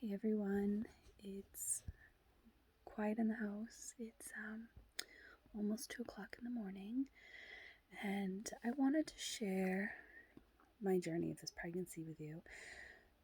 Hey everyone, it's quiet in the house. It's almost 2 o'clock in the morning, and I wanted to share my journey of this pregnancy with you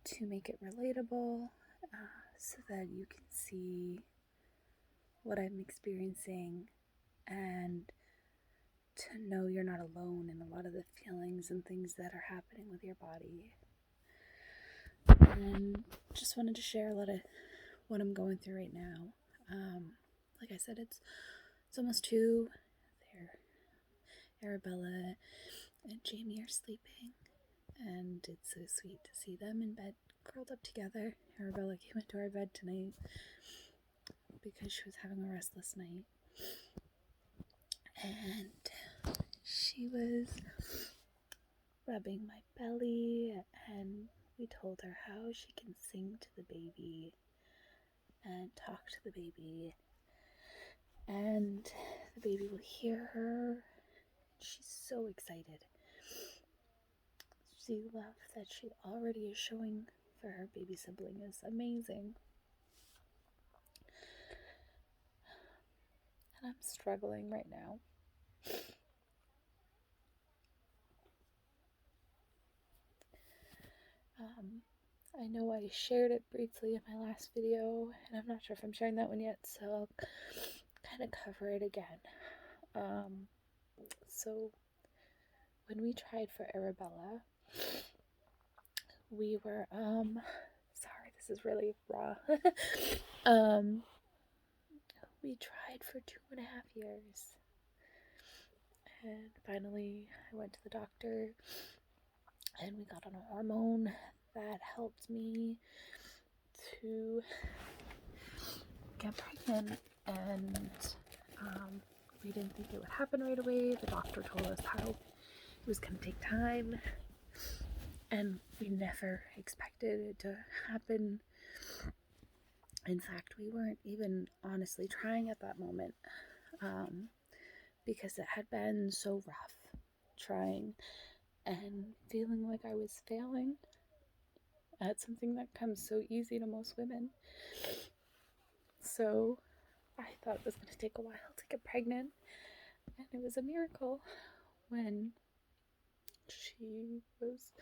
to make it relatable so that you can see what I'm experiencing and to know you're not alone in a lot of the feelings and things that are happening with your body. And just wanted to share a lot of what I'm going through right now. Like I said, it's almost 2. Arabella and Jamie are sleeping, and it's so sweet to see them in bed, curled up together. Arabella came into our bed tonight because she was having a restless night, and she was rubbing my belly, and we told her how she can sing to the baby and talk to the baby, and the baby will hear her. She's so excited. The love that she already is showing for her baby sibling is amazing. And I'm struggling right now. I know I shared it briefly in my last video, and I'm not sure if I'm sharing that one yet, so I'll kind of cover it again. So when we tried for Arabella, we were, sorry, this is really raw. We tried for 2.5 years. And finally, I went to the doctor, and we got on a hormone that helped me to get pregnant. And we didn't think it would happen right away. The doctor told us how it was going to take time, and we never expected it to happen. In fact, we weren't even honestly trying at that moment because it had been so rough trying and feeling like I was failing at something that comes so easy to most women. So I thought it was going to take a while to get pregnant, and it was a miracle when she was,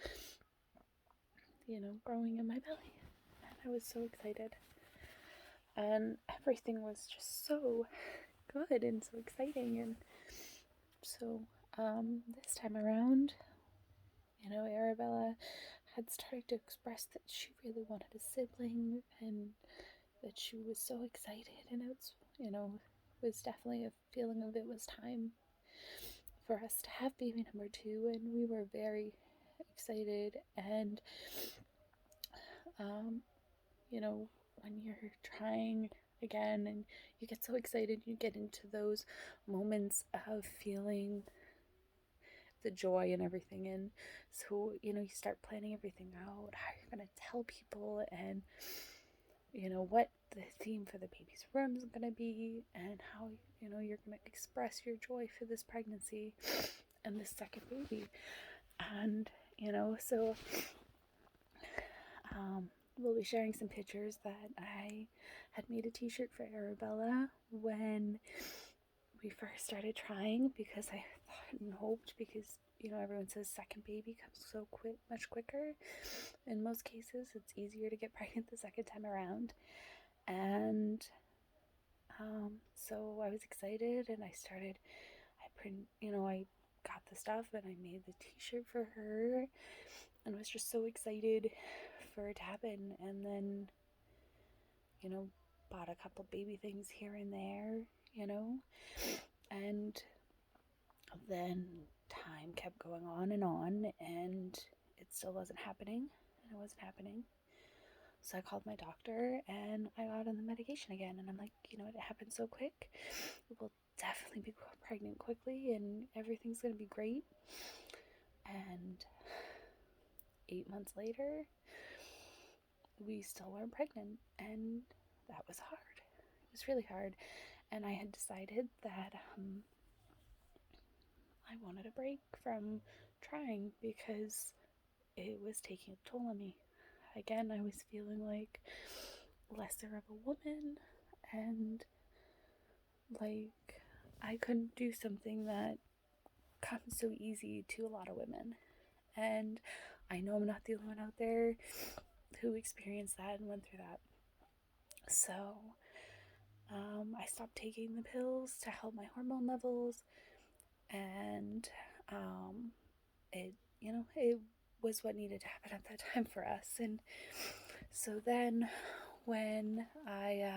growing in my belly. And I was so excited. And everything was just so good and so exciting. And so this time around, Arabella had started to express that she really wanted a sibling and that she was so excited, and it's, was definitely a feeling of it was time for us to have baby number 2, and we were very excited. And when you're trying again and you get so excited, you get into those moments of feeling the joy and everything, and so you start planning everything out, how you're going to tell people, and what the theme for the baby's room is going to be, and how you're going to express your joy for this pregnancy and this second baby. And so we'll be sharing some pictures that I had made a t-shirt for Arabella when we first started trying, because I thought and hoped, because everyone says second baby comes so much quicker. In most cases, it's easier to get pregnant the second time around. And so I was excited, and I got the stuff and I made the t-shirt for her, and was just so excited for it to happen. And then bought a couple baby things here and there, and then time kept going on, and it still wasn't happening, So I called my doctor, and I got on the medication again, and I'm like, it happened so quick. We'll definitely be pregnant quickly, and everything's going to be great. And 8 months later, we still weren't pregnant, and that was hard. It was really hard, and I had decided that I wanted a break from trying because it was taking a toll on me. Again, I was feeling like lesser of a woman, and like I couldn't do something that comes so easy to a lot of women. And I know I'm not the only one out there who experienced that and went through that. So I stopped taking the pills to help my hormone levels, and um, it was what needed to happen at that time for us. And so then when I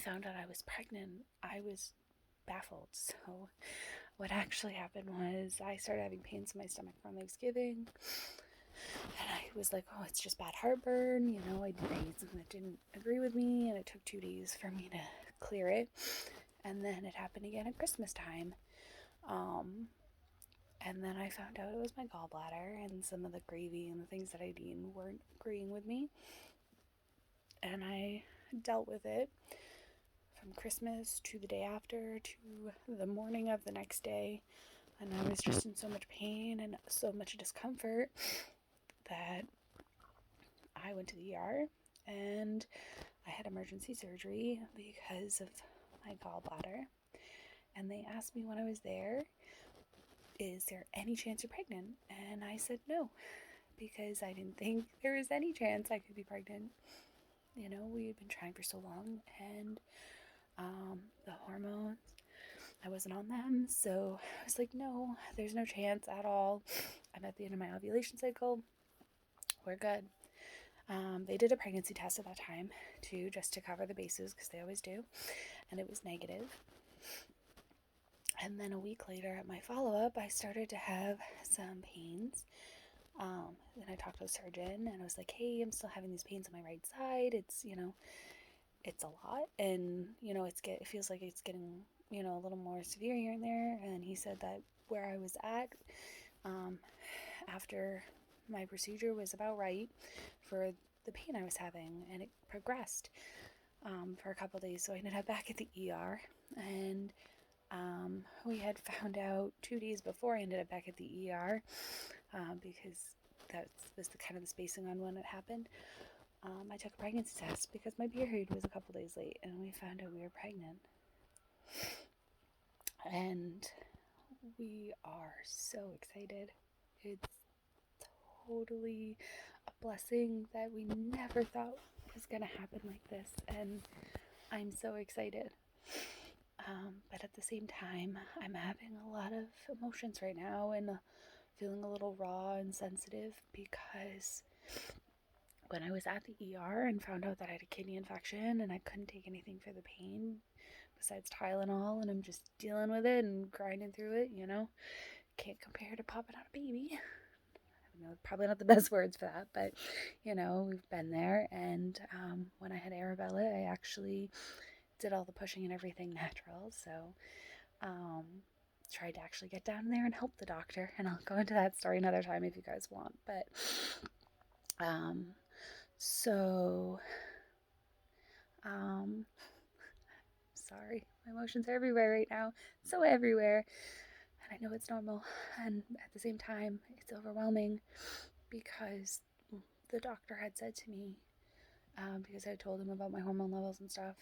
found out I was pregnant, I was baffled. So what actually happened was I started having pains in my stomach from Thanksgiving. And I was like, oh, it's just bad heartburn. I ate something that didn't agree with me. And it took 2 days for me to clear it. And then it happened again at Christmas time. And then I found out it was my gallbladder. And some of the gravy and the things that I'd eaten weren't agreeing with me. And I dealt with it from Christmas to the day after to the morning of the next day. And I was just in so much pain and so much discomfort that I went to the ER and I had emergency surgery because of my gallbladder. And they asked me when I was there, is there any chance you're pregnant? And I said no, because I didn't think there was any chance I could be pregnant. We had been trying for so long, and the hormones, I wasn't on them. So I was like, no, there's no chance at all. I'm at the end of my ovulation cycle. We're good. They did a pregnancy test at that time too, just to cover the bases, because they always do, and it was negative. And then a week later at my follow-up, I started to have some pains. Then I talked to the surgeon and I was like, hey, I'm still having these pains on my right side. It's a lot, and it feels like it's getting a little more severe here and there. And he said that where I was at after my procedure was about right for the pain I was having, and it progressed for a couple days. So I ended up back at the ER, and we had found out 2 days before I ended up back at the ER because that was the kind of the spacing on when it happened. I took a pregnancy test because my period was a couple days late, and we found out we were pregnant. And we are so excited. It's totally a blessing that we never thought was going to happen like this, and I'm so excited. But at the same time, I'm having a lot of emotions right now and feeling a little raw and sensitive because when I was at the ER and found out that I had a kidney infection and I couldn't take anything for the pain besides Tylenol, and I'm just dealing with it and grinding through it, can't compare to popping out a baby. Probably not the best words for that, but we've been there. And when I had Arabella, I actually did all the pushing and everything natural. So tried to actually get down there and help the doctor, and I'll go into that story another time if you guys want. But so sorry, my emotions are everywhere right now, so everywhere, and I know it's normal, and at the same time it's overwhelming because the doctor had said to me, because I told him about my hormone levels and stuff,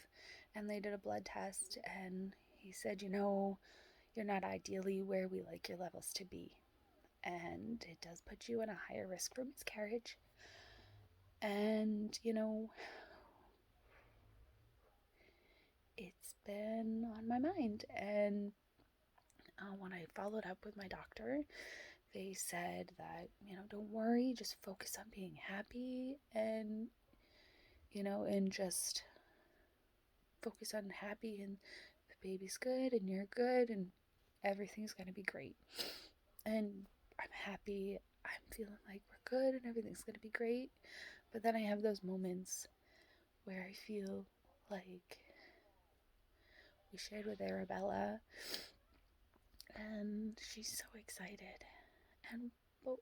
and they did a blood test, and he said, you're not ideally where we like your levels to be, and it does put you in a higher risk for miscarriage. And it's been on my mind. And when I followed up with my doctor, they said that don't worry, just focus on being happy, and and just focus on happy, and the baby's good and you're good and everything's going to be great. And I'm happy, I'm feeling like we're good and everything's going to be great. But then I have those moments where I feel like we shared with Arabella, and she's so excited. And but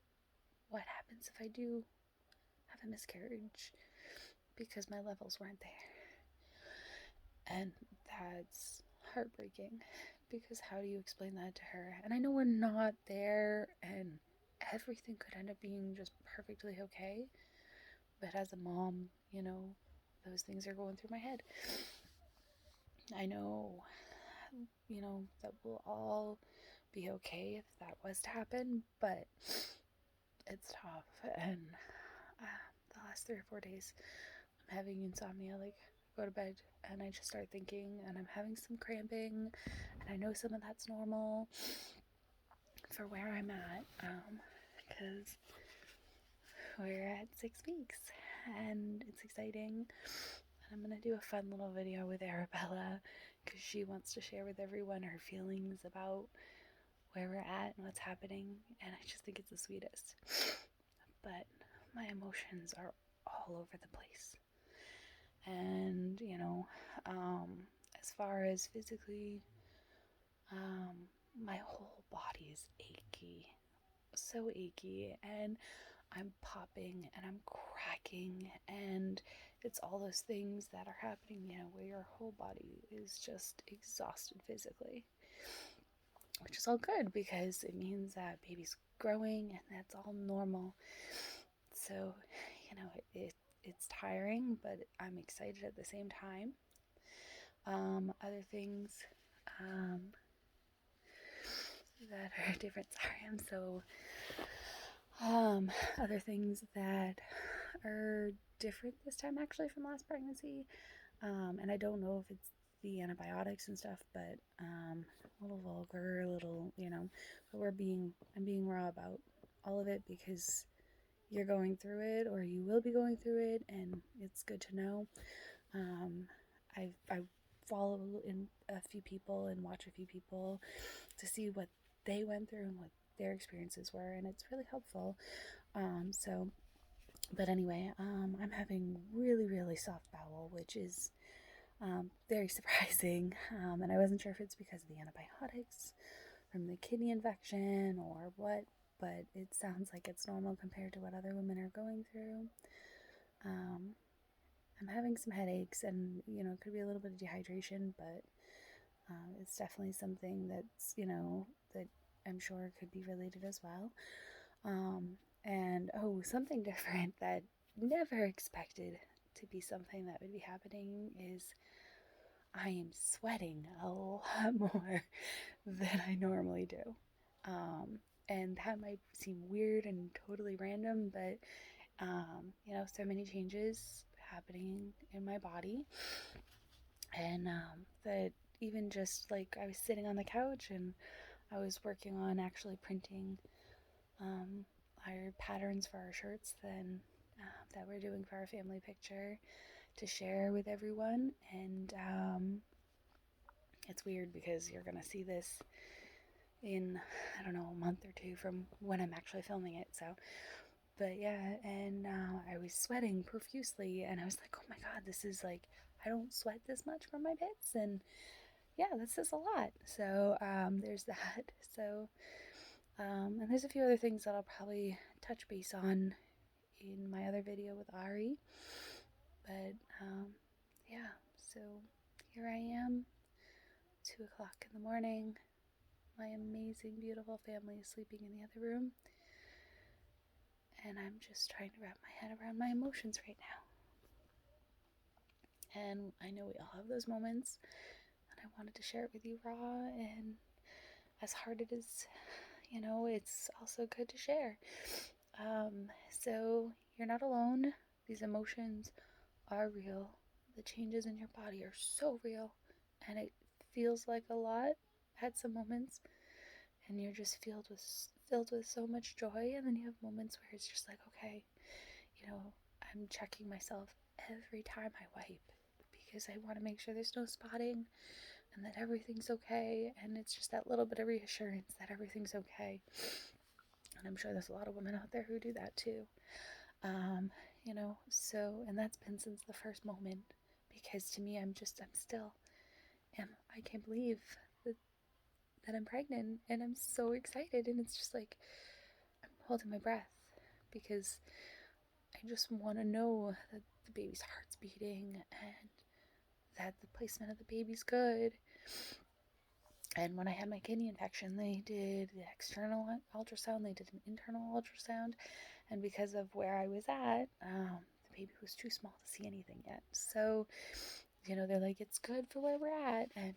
what happens if I do have a miscarriage because my levels weren't there? And that's heartbreaking, because how do you explain that to her? And I know we're not there and everything could end up being just perfectly okay, But as a mom, those things are going through my head. I know, that we'll all be okay if that was to happen, but it's tough. And the last 3 or 4 days, I'm having insomnia. Like, go to bed and I just start thinking, and I'm having some cramping, and I know some of that's normal for where I'm at, because we're at 6 weeks, and it's exciting. And I'm gonna do a fun little video with Arabella, because she wants to share with everyone her feelings about where we're at and what's happening, and I just think it's the sweetest. But my emotions are all over the place. And, as far as physically, my whole body is achy. So achy. And I'm popping and I'm cracking. And it's all those things that are happening, where your whole body is just exhausted physically. Which is all good, because it means that baby's growing and that's all normal. So, it's tiring, but I'm excited at the same time. Other things that are different. Sorry, I'm so. Other things that are different this time, actually, from last pregnancy. And I don't know if it's the antibiotics and stuff, but a little vulgar, a little, but I'm being raw about all of it, because you're going through it, or you will be going through it, and it's good to know. I follow in a few people and watch a few people to see what they went through and what their experiences were, and it's really helpful. But anyway, I'm having really, really soft bowel, which is very surprising, and I wasn't sure if it's because of the antibiotics from the kidney infection or what, but it sounds like it's normal compared to what other women are going through. I'm having some headaches, and it could be a little bit of dehydration, but it's definitely something that's that I'm sure could be related as well. And something different that never expected to be something that would be happening is I am sweating a lot more than I normally do. And that might seem weird and totally random, but so many changes happening in my body. And that even just like I was sitting on the couch and I was working on actually printing our patterns for our shirts that we're doing for our family picture to share with everyone. And it's weird because you're gonna see this in, I don't know, a month or two from when I'm actually filming it. So, but yeah, and I was sweating profusely, and I was like, oh my god, this is like, I don't sweat this much from my bits, and yeah, this is a lot. So there's that. So and there's a few other things that I'll probably touch base on in my other video with Ari. But yeah, so here I am, 2 o'clock in the morning. My amazing, beautiful family is sleeping in the other room, and I'm just trying to wrap my head around my emotions right now. And I know we all have those moments, and I wanted to share it with you raw, and as hard it is, it's also good to share. So you're not alone. These emotions are real. The changes in your body are so real, and it feels like a lot at some moments, and you're just filled with so much joy. And then you have moments where it's just like, okay, I'm checking myself every time I wipe, because I want to make sure there's no spotting and that everything's okay. And it's just that little bit of reassurance that everything's okay. And I'm sure there's a lot of women out there who do that too. So, and that's been since the first moment, because to me, I can't believe that I'm pregnant, and I'm so excited. And it's just like, I'm holding my breath, because I just want to know that the baby's heart's beating and that the placement of the baby's good. And when I had my kidney infection, they did the external ultrasound, they did an internal ultrasound, and because of where I was at, the baby was too small to see anything yet. So, they're like, it's good for where we're at. And,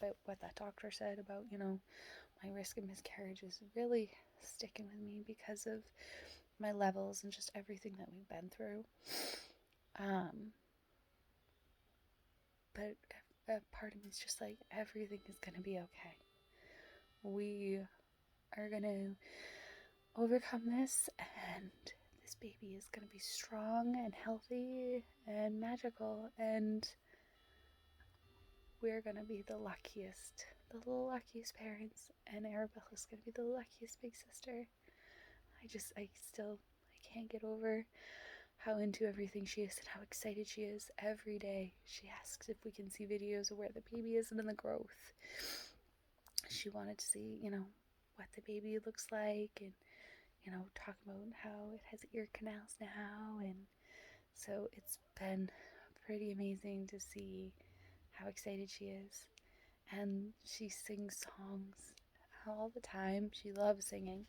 but what that doctor said about, my risk of miscarriage is really sticking with me because of my levels and just everything that we've been through. But a part of me is just like, everything is going to be okay. We are going to overcome this, and this baby is going to be strong and healthy and magical, and we're going to be the luckiest parents, and Arabella's going to be the luckiest big sister. I can't get over how into everything she is and how excited she is. Every day she asks if we can see videos of where the baby is and in the growth. She wanted to see, what the baby looks like, and, talk about how it has ear canals now. And so it's been pretty amazing to see how excited she is. And she sings songs all the time. She loves singing,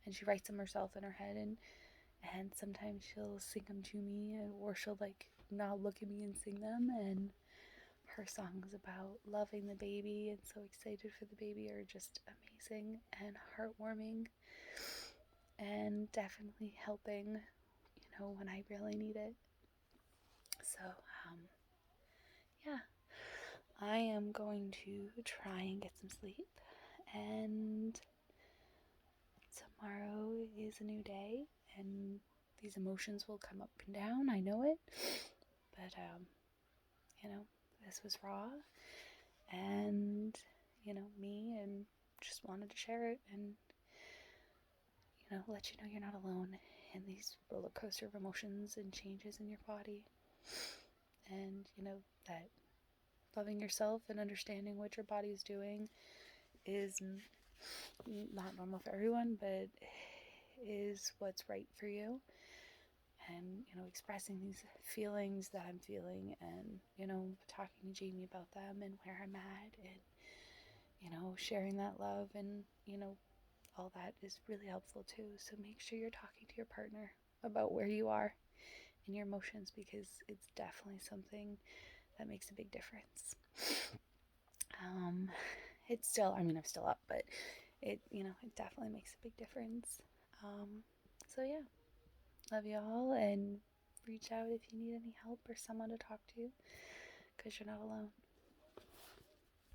and she writes them herself in her head, and sometimes she'll sing them to me, or she'll not look at me and sing them. And her songs about loving the baby and so excited for the baby are just amazing and heartwarming, and definitely helping, when I really need it. So, yeah, I am going to try and get some sleep, and tomorrow is a new day, and these emotions will come up and down. I know it, but, this was raw, and, me, and just wanted to share it, and, let you know you're not alone in these roller coaster of emotions and changes in your body. And, that loving yourself and understanding what your body is doing is not normal for everyone, but is what's right for you. And, expressing these feelings that I'm feeling, and, talking to Jamie about them and where I'm at, and, sharing that love, and, all that is really helpful too. So make sure you're talking to your partner about where you are in your emotions, because it's definitely something that makes a big difference. It's still, I'm still up, but it definitely makes a big difference. So yeah, love you all, and reach out if you need any help or someone to talk to, because you're not alone.